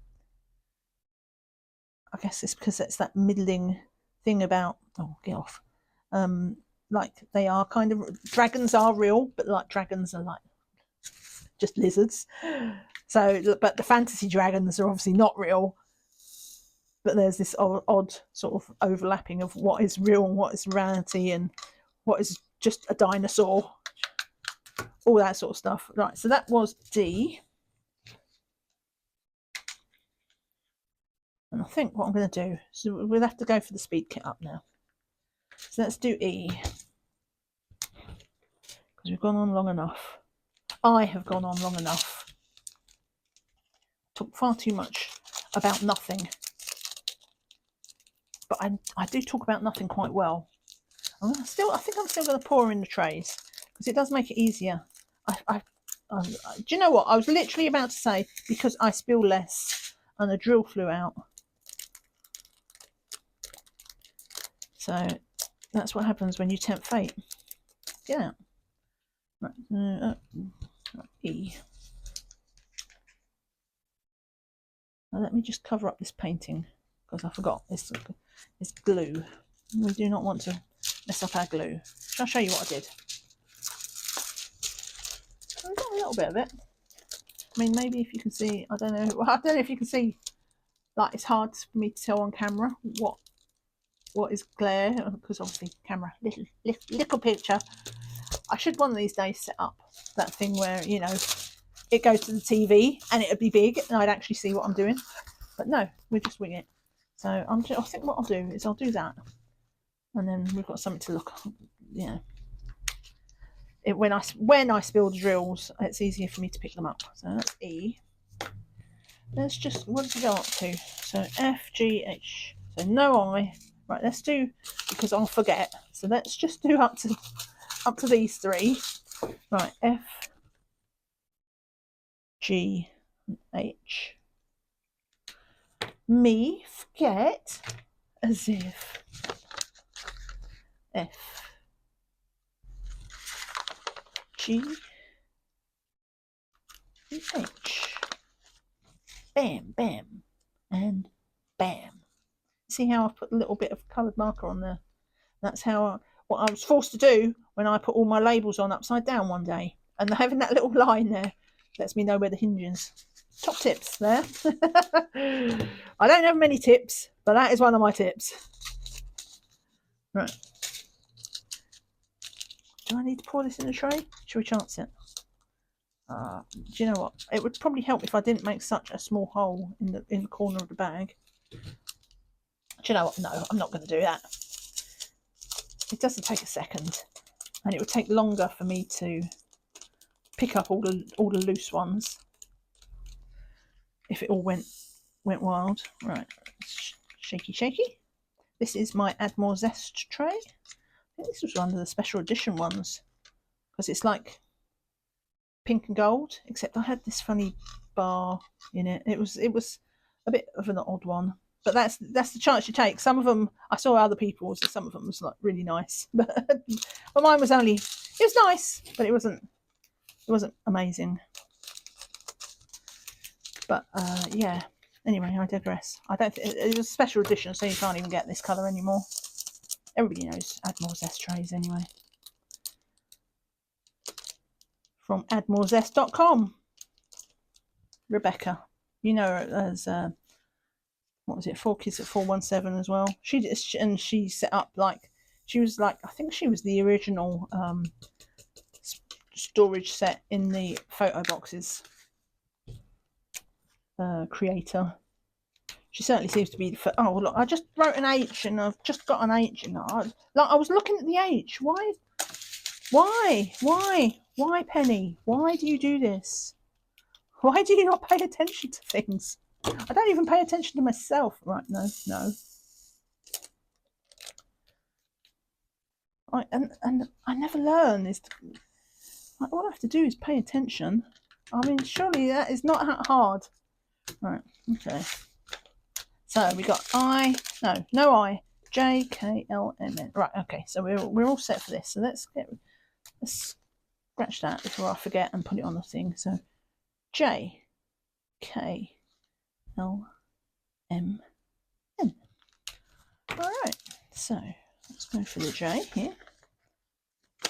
I guess it's because it's that middling thing about, oh, get off. Like they are kind of, dragons are real, but like dragons are like just lizards. So, but the fantasy dragons are obviously not real. But there's this odd sort of overlapping of what is real and what is reality and what is just a dinosaur. All that sort of stuff. Right, so that was D. And I think what I'm going to do, so we'll have to go for the speed kit up now. So let's do E. Because we've gone on long enough. I have gone on long enough. Talk far too much about nothing. But I do talk about nothing quite well. I think I'm still going to pour in the trays because it does make it easier. Do you know what? I was literally about to say because I spill less and the drill flew out. So that's what happens when you tempt fate. Get out. Right, E. Now let me just cover up this painting because I forgot it's glue. We do not want to mess up our glue. Shall I show you what I did? I've got a little bit of it. I mean, maybe if you can see, I don't know. I don't know if you can see. Like, it's hard for me to tell on camera what is glare because obviously camera little picture. I should one of these days set up that thing where it goes to the TV and it would be big and I'd actually see what I'm doing. But no, we just wing it. So I think what I'll do is I'll do that, and then we've got something to look. When I spill the drills, it's easier for me to pick them up. So that's E. Let's just, what does it go up to? So F, G, H. So no I. Right, let's do, because I'll forget. So let's just do up to these three. Right, F, G, H. Me forget as if. F, G, H. Bam, bam, and bam. See how I've put a little bit of coloured marker on there? That's how what I was forced to do when I put all my labels on upside down one day. And having that little line there lets me know where the hinge is. Top tips there. I don't have many tips, but that is one of my tips. Right. Do I need to pour this in the tray? Shall we chance it? Do you know what? It would probably help if I didn't make such a small hole in the corner of the bag. Do you know what? No, I'm not going to do that. It doesn't take a second, and it would take longer for me to pick up all the loose ones if it all went wild. Right, shaky. This is my Add More Zest tray. I think this was one of the special edition ones because it's like pink and gold, except I had this funny bar in it. It was a bit of an odd one, but that's the chance you take. Some of them I saw other people's, and some of them was like really nice, but mine was only, it was nice, but it wasn't amazing. But yeah. Anyway, I digress. I don't think it was a special edition, so you can't even get this colour anymore. Everybody knows Admiral's Zest trays anyway. From admiralzest.com. Rebecca, you know her as what was it, 4Kids at 417 as well. She set up, like, she was like, I think she was the original storage set in the photo boxes creator. She certainly seems to be the first. Oh look, I just wrote an H and I've just got an H, and I was looking at the H. Why, Penny? Why do you do this? Why do you not pay attention to things? I don't even pay attention to myself. Right, no. And I never learn. All I have to do is pay attention. I mean, surely that is not that hard. Right, okay. So we got no I, J, K, L, M, N. Right, okay, so we're all set for this. So let's scratch that before I forget and put it on the thing. So J, K, L, M, N. All right, so let's go for the J here.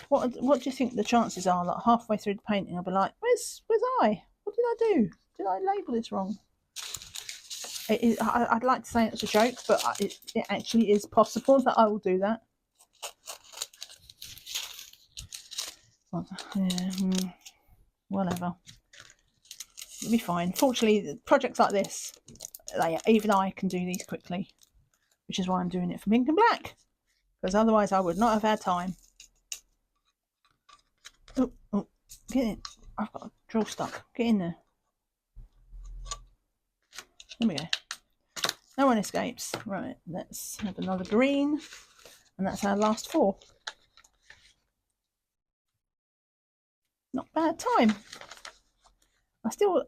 What do you think the chances are? Like halfway through the painting, I'll be like, where's I? What did I do? Did I label this wrong? I'd like to say it's a joke, but it actually is possible that I will do that. Well, yeah, whatever. It'll be fine. Fortunately, projects like this, even I can do these quickly, which is why I'm doing it from ink and black, because otherwise I would not have had time. Oh, get in. I've got a drill stuck. Get in there. There we go. No one escapes. Right, let's have another green, and that's our last 4. Not bad time.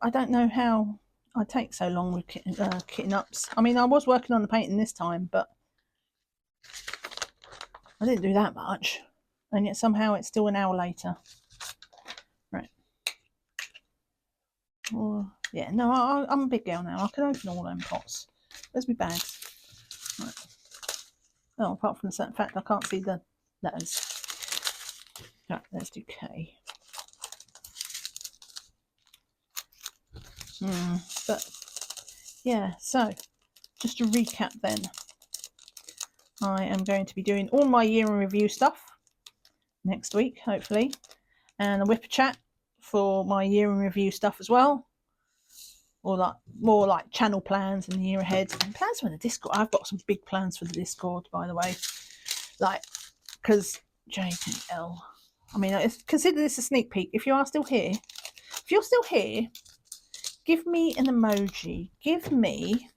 I don't know how I take so long with kitting ups. I mean, I was working on the painting this time, but I didn't do that much, and yet somehow it's still an hour later. Right. Well, yeah, no, I'm a big girl now. I can open all them pots. Where's my bags? Right. Oh, apart from the fact I can't see the letters. Right, let's do K. But yeah, so just to recap then, I am going to be doing all my year in review stuff next week, hopefully, and a whipper chat for my year in review stuff as well, or like more like channel plans in the year ahead and plans for the Discord. I've got some big plans for the Discord, by the way, like, because JTL, I mean, consider this a sneak peek. If you're still here, give me an emoji. Give me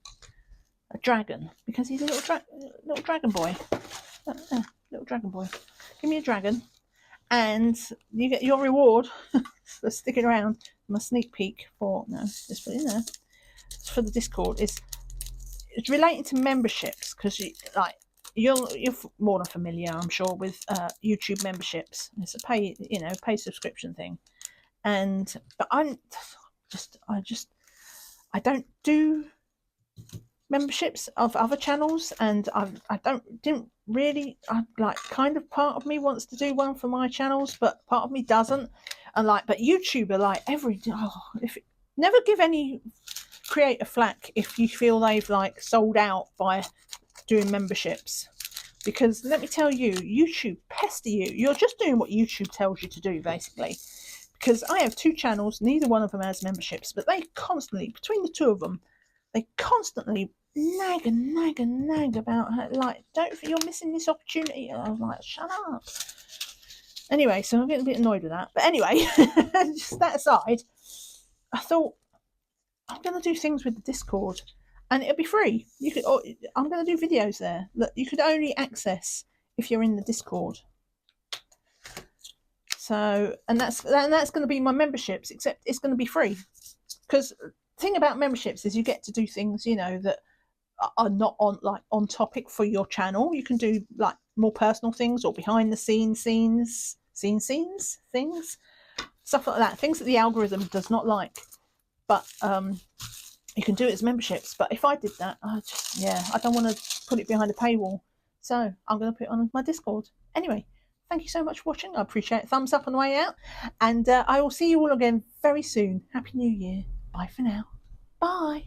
a dragon, because he's a little dragon boy. Little dragon boy. Give me a dragon, and you get your reward for sticking around. My sneak peek for just put it in there. It's for the Discord. It's relating to memberships, because you're more than familiar, I'm sure, with YouTube memberships. It's a pay subscription thing, but I don't do memberships of other channels, and didn't really. Kind of part of me wants to do one for my channels, but part of me doesn't. And but YouTube are never give any creator flack if you feel they've sold out by doing memberships, because let me tell you, YouTube pester you. You're just doing what YouTube tells you to do, basically. Because I have 2 channels, neither one of them has memberships, but they constantly, between the 2 of them, they constantly nag about you're missing this opportunity. And I was like, shut up. Anyway, so I'm getting a bit annoyed with that. But anyway, just that aside, I thought I'm going to do things with the Discord, and it'll be free. I'm going to do videos there that you could only access if you're in the Discord. So, and that's going to be my memberships, except it's going to be free, because thing about memberships is you get to do things, you know, that are not on topic for your channel. You can do like more personal things or behind the scenes things, stuff like that, things that the algorithm does not like, but you can do it as memberships. But if I did that, I don't want to put it behind a paywall, so I'm going to put it on my Discord. Anyway, thank you so much for watching. I appreciate it. Thumbs up on the way out, and I will see you all again very soon. Happy New Year. Bye for now. Bye.